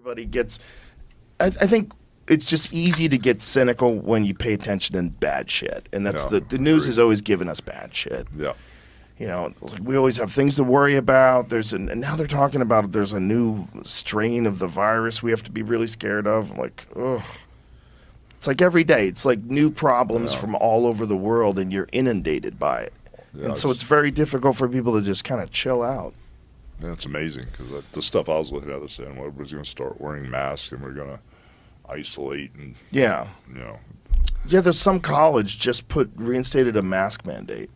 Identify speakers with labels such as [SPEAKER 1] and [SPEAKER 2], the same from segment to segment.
[SPEAKER 1] everybody gets. I think it's just easy to get cynical when you pay attention to bad shit, and that's the news is always giving us bad shit.
[SPEAKER 2] Yeah.
[SPEAKER 1] You know, it's like we always have things to worry about. And now they're talking about there's a new strain of the virus we have to be really scared of. Like, ugh. It's like every day. It's like new problems from all over the world, and you're inundated by it.
[SPEAKER 2] Yeah,
[SPEAKER 1] and so it's very difficult for people to just kind of chill out.
[SPEAKER 2] Yeah, it's amazing because the stuff I was looking at, they're saying, well, everybody's going to start wearing masks and we're going to isolate and, you know.
[SPEAKER 1] Yeah, there's some college just reinstated a mask mandate,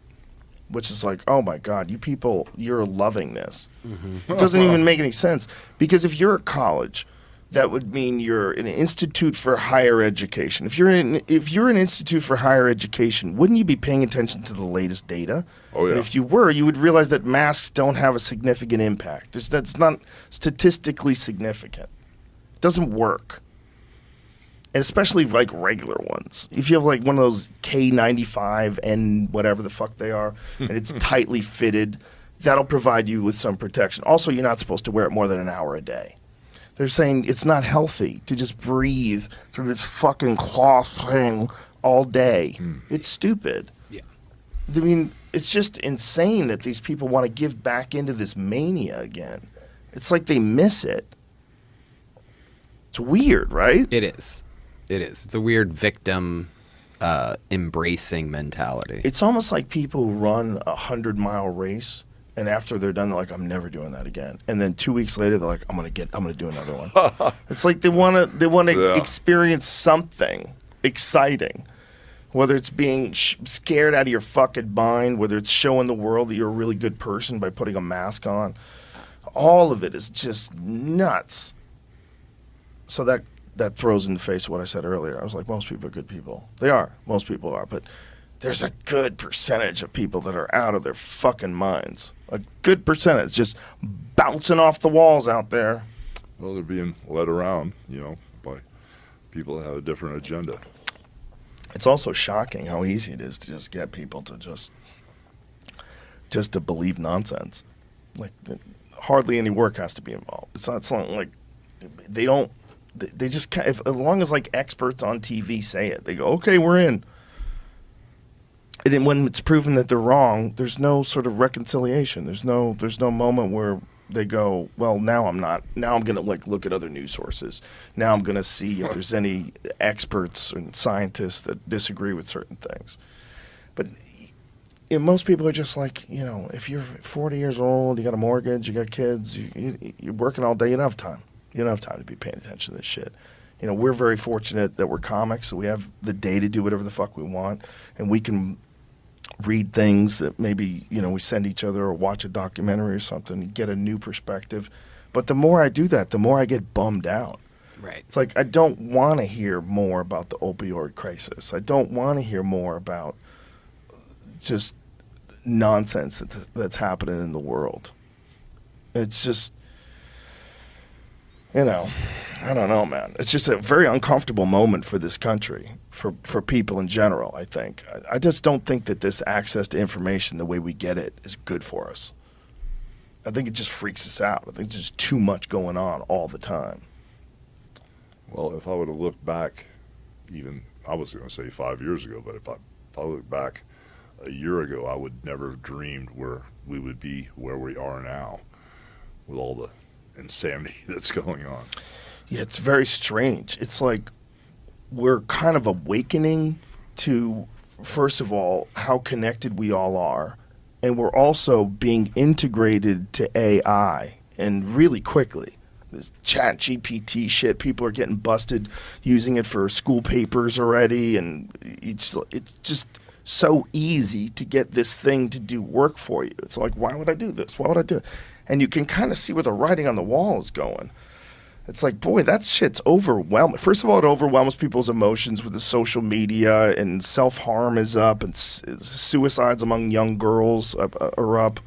[SPEAKER 1] which is like, oh my God, you people, you're loving this. Mm-hmm. It doesn't even make any sense because if you're a college, that would mean you're an institute for higher education. If you're an institute for higher education, wouldn't you be paying attention to the latest data?
[SPEAKER 2] Oh, yeah.
[SPEAKER 1] And if you were, you would realize that masks don't have a significant impact. That's not statistically significant. It doesn't work. And especially like regular ones. If you have like one of those K95 and whatever the fuck they are, and it's tightly fitted, that'll provide you with some protection. Also, you're not supposed to wear it more than an hour a day. They're saying it's not healthy to just breathe through this fucking cloth thing all day. It's stupid.
[SPEAKER 3] Yeah.
[SPEAKER 1] I mean, it's just insane that these people want to give back into this mania again. It's like they miss it. It's weird, right?
[SPEAKER 3] It is. It is. It's a weird victim embracing mentality.
[SPEAKER 1] It's almost like people who run a 100-mile race, and after they're done, they're like, "I'm never doing that again." And then 2 weeks later, they're like, "I'm gonna do another one." It's like they want to experience something exciting, whether it's being scared out of your fucking mind, whether it's showing the world that you're a really good person by putting a mask on. All of it is just nuts. So that throws in the face of what I said earlier. I was like, most people are good people. They are. Most people are. But there's a good percentage of people that are out of their fucking minds. A good percentage just bouncing off the walls out there.
[SPEAKER 2] Well, they're being led around, you know, by people that have a different agenda.
[SPEAKER 1] It's also shocking how easy it is to just get people to just to believe nonsense. Like, hardly any work has to be involved. It's not like they don't. They just can't, as long as like experts on TV say it, they go, okay, we're in. And then when it's proven that they're wrong, there's no sort of reconciliation. There's no moment where they go, well, now I'm not. Now I'm going to like look at other news sources. Now I'm going to see if there's any experts and scientists that disagree with certain things. But you know, most people are just like, you know, if you're 40 years old, you got a mortgage, you got kids, you're working all day, you don't have time. You don't have time to be paying attention to this shit. You know, we're very fortunate that we're comics, so we have the day to do whatever the fuck we want, and we can read things that maybe, you know, we send each other or watch a documentary or something and get a new perspective. But the more I do that, the more I get bummed out.
[SPEAKER 3] Right.
[SPEAKER 1] It's like I don't want to hear more about the opioid crisis. I don't want to hear more about just nonsense that's happening in the world. It's just... You know, I don't know, man. It's just a very uncomfortable moment for this country, for people in general, I think. I just don't think that this access to information, the way we get it, is good for us. I think it just freaks us out. I think there's just too much going on all the time.
[SPEAKER 2] Well, if I would have looked back, even, I was going to say 5 years ago, but if I look back a year ago, I would never have dreamed where we would be where we are now with all the insanity that's going on.
[SPEAKER 1] Yeah, it's very strange. It's like we're kind of awakening to, first of all, how connected we all are, and we're also being integrated to AI, and really quickly. This chat GPT shit, people are getting busted using it for school papers already, and it's just so easy to get this thing to do work for you. It's like, why would I do this? Why would I do it? And you can kind of see where the writing on the wall is going. It's like, boy, that shit's overwhelming. First of all, it overwhelms people's emotions with the social media, and self-harm is up, and suicides among young girls are up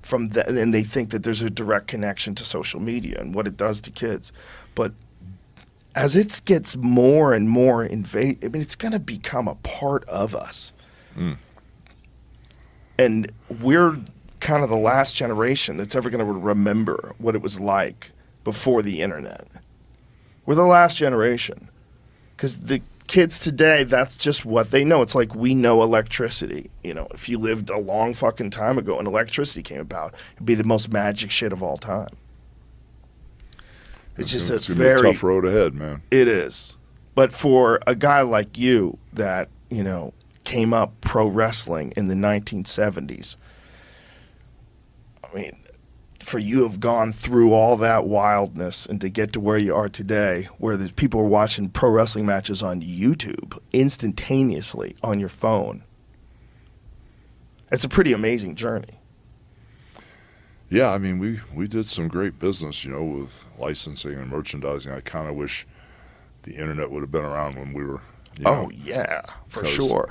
[SPEAKER 1] from that, and they think that there's a direct connection to social media and what it does to kids. But as it gets more and more invasive, I mean, it's going to become a part of us. And we're kind of the last generation that's ever going to remember what it was like before the internet. We're the last generation. Because the kids today, that's just what they know. It's like we know electricity. You know, if you lived a long fucking time ago and electricity came about, it'd be the most magic shit of all time. It's just
[SPEAKER 2] it's
[SPEAKER 1] a
[SPEAKER 2] gonna be a
[SPEAKER 1] very
[SPEAKER 2] tough road ahead, man.
[SPEAKER 1] It is. But for a guy like you that, you know, came up pro wrestling in the 1970s, I mean, for you to have gone through all that wildness and to get to where you are today, where there's people are watching pro wrestling matches on YouTube instantaneously on your phone, it's a pretty amazing journey.
[SPEAKER 2] Yeah, I mean, we did some great business, you know, with licensing and merchandising. I kind of wish the internet would have been around when we were, you know,
[SPEAKER 1] Oh, yeah, for
[SPEAKER 2] 'cause
[SPEAKER 1] sure.